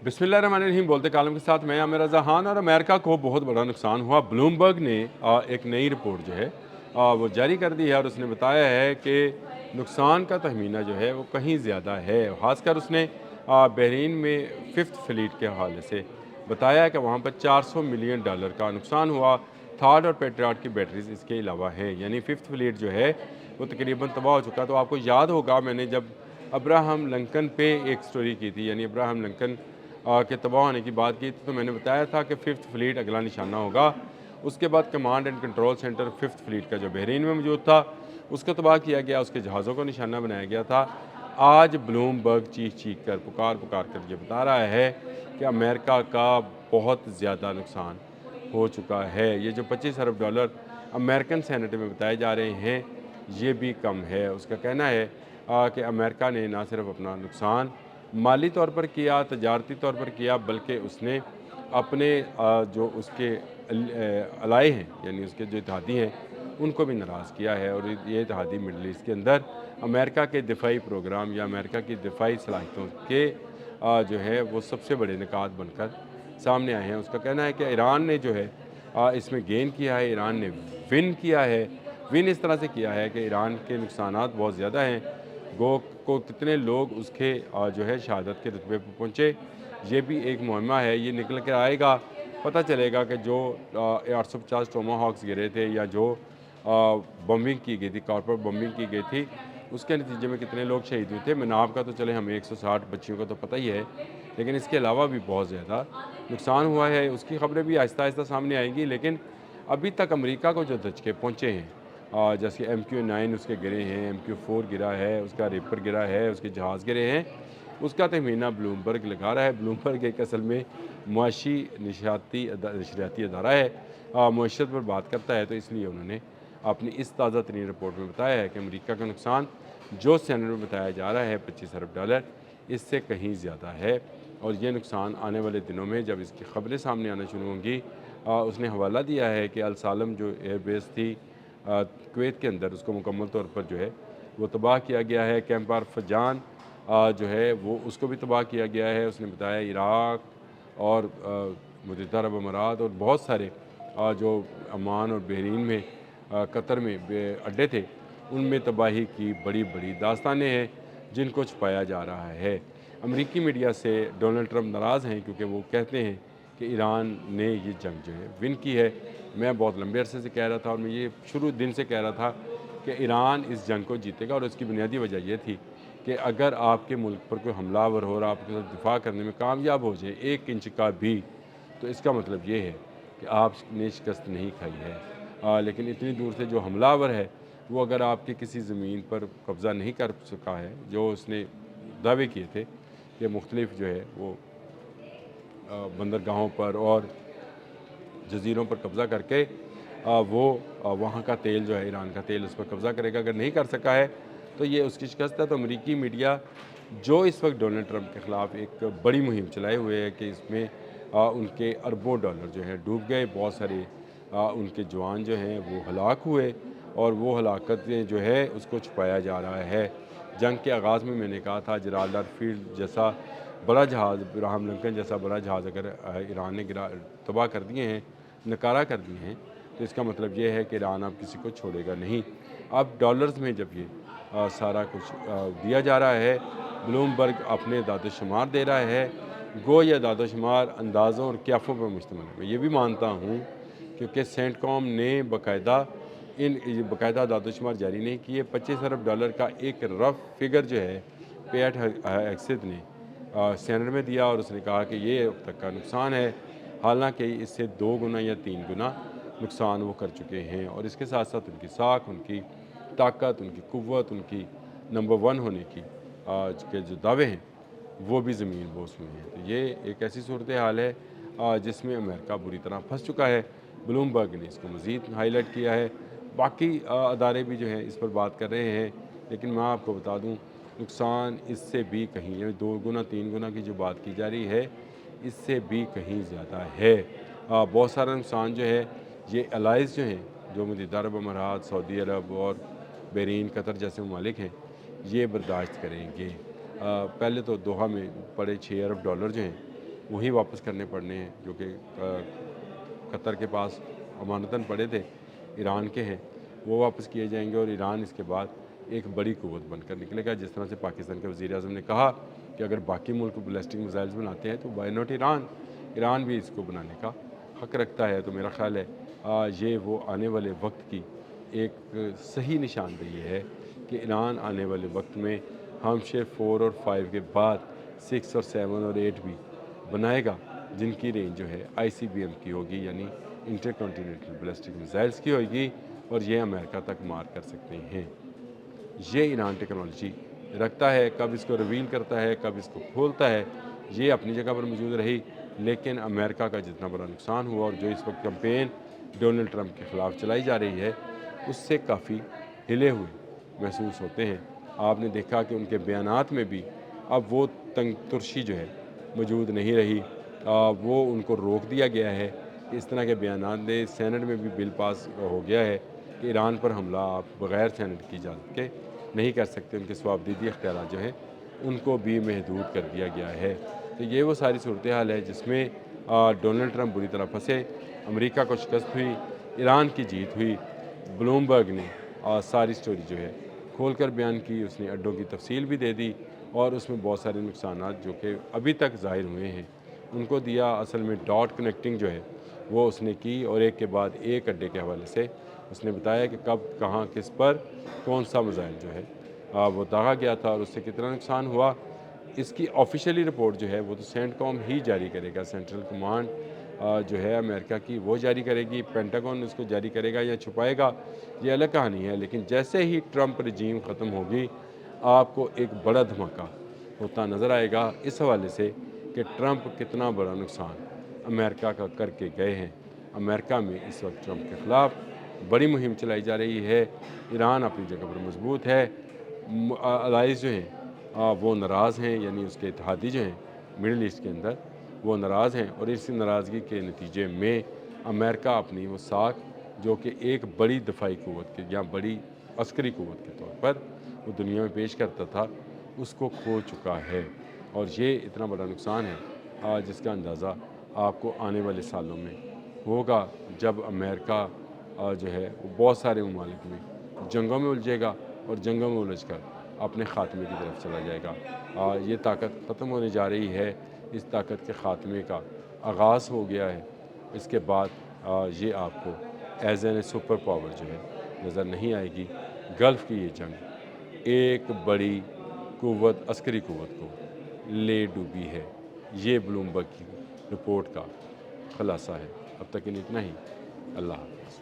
बिस्मिल्लाहिर्रहमानिर्रहीम। बोलते कालम के साथ मैं आमिर रज़ा खान। और अमेरिका को बहुत बड़ा नुकसान हुआ। ब्लूमबर्ग ने एक नई रिपोर्ट जो है वो जारी कर दी है और उसने बताया है कि नुकसान का तखमीना जो है वो कहीं ज़्यादा है। ख़ासकर उसने बहरीन में फ़िफ्थ फ्लीट के हवाले से बताया है कि वहाँ पर $400 मिलियन का नुकसान हुआ। थार्ड और पेट्रियट की बैटरीज इसके अलावा है, यानी फ़िफ्थ फ्लीट जो है वो तकरीबन तबाह हो चुका। तो आपको याद होगा मैंने जब अब्राहम लिंकन पे एक स्टोरी की थी, यानी अब्राहम लिंकन के तबाह होने की बात की थी, तो मैंने बताया था कि फ़िफ्थ फ्लीट अगला निशाना होगा। उसके बाद command and control centre fifth fleet का जो बहरीन में मौजूद था उसको तबाह किया गया, उसके जहाज़ों को निशाना बनाया गया था। आज ब्लूमबर्ग चीख कर पुकार कर ये बता रहा है कि अमेरिका का बहुत ज़्यादा नुकसान हो चुका है। ये जो $25 अरब अमेरिकन सेनेट में बताए जा रहे हैं ये भी कम है। उसका कहना है कि अमेरिका ने ना सिर्फ अपना नुकसान माली तौर पर किया, तजारती तौर पर किया, बल्कि उसने अपने जो उसके अलाए हैं, यानी उसके जो इत्तेहादी हैं, उनको भी नाराज़ किया है। और ये इत्तेहादी मिडल ईस्ट के अंदर अमेरिका के दिफाई प्रोग्राम या अमेरिका की दिफाई सलाहियतों के जो है वो सबसे बड़े निकात बनकर सामने आए हैं। उसका कहना है कि ईरान ने जो है इसमें गेन किया है, ईरान ने विन किया है। विन इस तरह से किया है कि ईरान के नुकसानात बहुत ज़्यादा हैं। गो को कितने लोग उसके जो है शहादत के रुतबे पर पहुँचे, ये भी एक मुहिमा है। ये निकल कर आएगा, पता चलेगा कि जो 850 टोमाहॉक्स गिरे थे या जो बम्बिंग की गई थी, कॉर्पोरेट बम्बिंग की गई थी, उसके नतीजे में कितने लोग शहीद हुए थे। मनाब का तो चले हमें 160 बच्चियों का तो पता ही है, लेकिन इसके अलावा भी बहुत ज़्यादा नुकसान हुआ है। उसकी खबरें भी आहिस्ता आहिस्ता सामने आएंगी, लेकिन अभी तक अमेरिका को जो धचके पहुँचे हैं, जैसे MQ-9 उसके गिरे हैं, MQ-4 गिरा है, उसका रेपर गिरा है, उसके जहाज़ गिरे हैं, उसका तखमीना ब्लूमबर्ग लगा रहा है। ब्लूमबर्ग एक असल में मुआशी नशरियाती अदारा है, मुआशरत पर बात करता है, तो इसलिए उन्होंने अपनी इस ताज़ा तरीन रिपोर्ट में बताया है कि अमेरिका का नुकसान जो सेनेट में बताया जा रहा है $25 अरब, इससे कहीं ज़्यादा है। और ये नुकसान आने वाले दिनों में जब इसकी खबरें सामने आना शुरू होंगी, उसने हवाला दिया है कि अल सालम जो एयरबेस थी कुवैत के अंदर, उसको मुकम्मल तौर पर जो है वो तबाह किया गया है। कैंप आर फजान जो है वो उसको भी तबाह किया गया है। उसने बताया इराक़ और मुत्तहिदा अरब अमारात और बहुत सारे जो अमान और बहरीन में कतर में अड्डे थे, उनमें तबाही की बड़ी बड़ी दास्तानें हैं जिनको छुपाया जा रहा है। अमेरिकी मीडिया से डोनाल्ड ट्रंप नाराज़ हैं क्योंकि वो कहते हैं कि ईरान ने ये जंग जो है विन की है। मैं बहुत लंबे अरसे से कह रहा था और मैं ये शुरू दिन से कह रहा था कि ईरान इस जंग को जीतेगा, और इसकी बुनियादी वजह यह थी कि अगर आपके मुल्क पर कोई हमलावर हो और आपके साथ दिफा करने में कामयाब हो जाए 1 इंच का भी, तो इसका मतलब ये है कि आपने शिकस्त नहीं खाई है। लेकिन इतनी दूर से जो हमलावर है वो अगर आपके किसी ज़मीन पर कब्ज़ा नहीं कर सका है, जो उसने दावे किए थे कि मुख्तलिफ जो है वो बंदरगाहों पर और जज़ीरों पर कब्ज़ा करके वो वहाँ का तेल जो है, ईरान का तेल, उस पर कब्ज़ा करेगा, अगर नहीं कर सका है तो ये उसकी शिकस्त है। तो अमेरिकी मीडिया जो इस वक्त डोनाल्ड ट्रंप के ख़िलाफ़ एक बड़ी मुहिम चलाए हुए है कि इसमें उनके अरबों डॉलर जो हैं डूब गए, बहुत सारे उनके जवान जो हैं वो हलाक हुए, और वो हलाकतें जो है उसको छुपाया जा रहा है। जंग के आगाज़ में मैंने कहा था जिब्राल्टर फील्ड जैसा बड़ा जहाज़, अब्राहम लिंकन जैसा बड़ा जहाज़ अगर ईरान ने तबाह कर दिए हैं, नकारा कर दिए हैं, तो इसका मतलब ये है कि ईरान अब किसी को छोड़ेगा नहीं। अब डॉलर्स में जब ये सारा कुछ दिया जा रहा है, ब्लूमबर्ग अपने दादोशुमार दे रहा है, गो या दादोशुमार अंदाज़ों और क्याफ़ों पर मुश्तमिल है। मैं ये भी मानता हूँ क्योंकि सेंटकॉम ने बाकायदा दादोशुमार जारी नहीं किए। $25 अरब का एक रफ फिगर जो है पेट हेग्सेथ ने सेनेट में दिया, और उसने कहा कि ये अब तक का नुकसान है, हालांकि इससे 2 गुना या 3 गुना नुकसान वो कर चुके हैं। और इसके साथ साथ उनकी साख, उनकी ताकत, उनकी कुव्वत, उनकी नंबर 1 होने की के जो दावे हैं वो भी ज़मीन बोस हुई हैं। तो ये एक ऐसी सूरत हाल है जिसमें अमेरिका बुरी तरह फंस चुका है। ब्लूमबर्ग ने इसको मज़ीद हाईलाइट किया है, बाकी अदारे भी जो हैं इस पर बात कर रहे हैं, लेकिन मैं आपको बता दूं नुकसान इससे भी कहीं, यानी 2 गुना 3 गुना की जो बात की जा रही है, इससे भी कहीं ज़्यादा है। बहुत सारा नुकसान जो है ये अलाइज़ जो हैं, जो मुत्तहिदा अरब अमारात, सऊदी अरब और बहरीन, कतर जैसे ममालिक हैं, ये बर्दाश्त करेंगे। पहले तो दोहा में पड़े $6 अरब जो हैं وہی واپس کرنے پڑنے ہیں جو کہ قطر کے پاس امانتاً پڑے تھے، ایران کے ہیں، وہ واپس کیے جائیں گے اور ایران اس کے بعد ایک بڑی قوت بن کر نکلے گا۔ جس طرح سے پاکستان کے وزیر اعظم نے کہا کہ اگر باقی ملک بیلسٹک میزائلز بناتے ہیں تو وائی ناٹ ایران بھی اس کو بنانے کا حق رکھتا ہے۔ تو میرا خیال ہے یہ وہ آنے والے وقت کی ایک صحیح نشاندہی ہے کہ ایران آنے والے وقت میں ہمشیر 4 اور 5 کے بعد 6 اور 7 اور 8 بھی بنائے گا، جن کی رینج جو ہے ICBM کی ہوگی، یعنی انٹر کنٹیننٹل بیلسٹک میزائلز کی ہوگی، اور یہ امریکہ تک مار کر سکتے ہیں۔ یہ ایران ٹیکنالوجی رکھتا ہے، کب اس کو ریویل کرتا ہے، کب اس کو کھولتا ہے، یہ اپنی جگہ پر موجود رہی، لیکن امریکہ کا جتنا بڑا نقصان ہوا اور جو اس وقت کمپین ڈونلڈ ٹرمپ کے خلاف چلائی جا رہی ہے اس سے کافی ہلے ہوئے محسوس ہوتے ہیں۔ آپ نے دیکھا کہ ان کے بیانات میں بھی اب وہ تنگ ترشی جو ہے موجود نہیں رہی، وہ ان کو روک دیا گیا ہے کہ اس طرح کے بیانات دے۔ سینٹ میں بھی بل پاس ہو گیا ہے کہ ایران پر حملہ آپ بغیر سینٹ کی اجازت کے نہیں کر سکتے، ان کے صوابدیدی اختیارات جو ہیں ان کو بھی محدود کر دیا گیا ہے۔ تو یہ وہ ساری صورتحال ہے جس میں ڈونلڈ ٹرمپ بری طرح پھنسے، امریکہ کو شکست ہوئی، ایران کی جیت ہوئی۔ بلومبرگ نے ساری سٹوری جو ہے کھول کر بیان کی، اس نے اڈوں کی تفصیل بھی دے دی اور اس میں بہت سارے نقصانات جو کہ ابھی تک ظاہر ہوئے ہیں ان کو دیا۔ اصل میں ڈاٹ کنیکٹنگ جو ہے وہ اس نے کی اور ایک کے بعد ایک اڈے کے حوالے سے اس نے بتایا کہ کب کہاں کس پر کون سا میزائل جو ہے وہ داغا گیا تھا اور اس سے کتنا نقصان ہوا۔ اس کی آفیشیلی رپورٹ جو ہے وہ تو سینٹ کام ہی جاری کرے گا، سینٹرل کمانڈ جو ہے امریکہ کی وہ جاری کرے گی، پینٹاگون اس کو جاری کرے گا یا چھپائے گا، یہ الگ کہانی ہے۔ لیکن جیسے ہی ٹرمپ رجیم ختم ہوگی آپ کو ایک بڑا دھماکہ ہوتا نظر آئے گا اس حوالے سے کہ ٹرمپ کتنا بڑا نقصان امریکہ کا کر کے گئے ہیں۔ امریکہ میں اس وقت ٹرمپ کے خلاف بڑی مہم چلائی جا رہی ہے، ایران اپنی جگہ پر مضبوط ہے، الائز جو ہیں وہ ناراض ہیں، یعنی اس کے اتحادی جو ہیں مڈل ایسٹ کے اندر وہ ناراض ہیں، اور اس ناراضگی کے نتیجے میں امریکہ اپنی وہ ساکھ جو کہ ایک بڑی دفاعی قوت کے یا بڑی عسکری قوت کے طور پر وہ دنیا میں پیش کرتا تھا اس کو کھو چکا ہے۔ اور یہ اتنا بڑا نقصان ہے جس کا اندازہ آپ کو آنے والے سالوں میں ہوگا جب امریکہ جو ہے وہ بہت سارے ممالک میں جنگوں میں الجھے گا اور جنگوں میں الجھ کر اپنے خاتمے کی طرف چلا جائے گا۔ یہ طاقت ختم ہونے جا رہی ہے، اس طاقت کے خاتمے کا آغاز ہو گیا ہے۔ اس کے بعد یہ آپ کو ایز این سپر پاور جو ہے نظر نہیں آئے گی۔ گلف کی یہ جنگ ایک بڑی قوت، عسکری قوت کو لے ڈوبی ہے۔ یہ بلومبرگ کی رپورٹ کا خلاصہ ہے۔ اب تک اتنا ہی۔ اللہ حافظ۔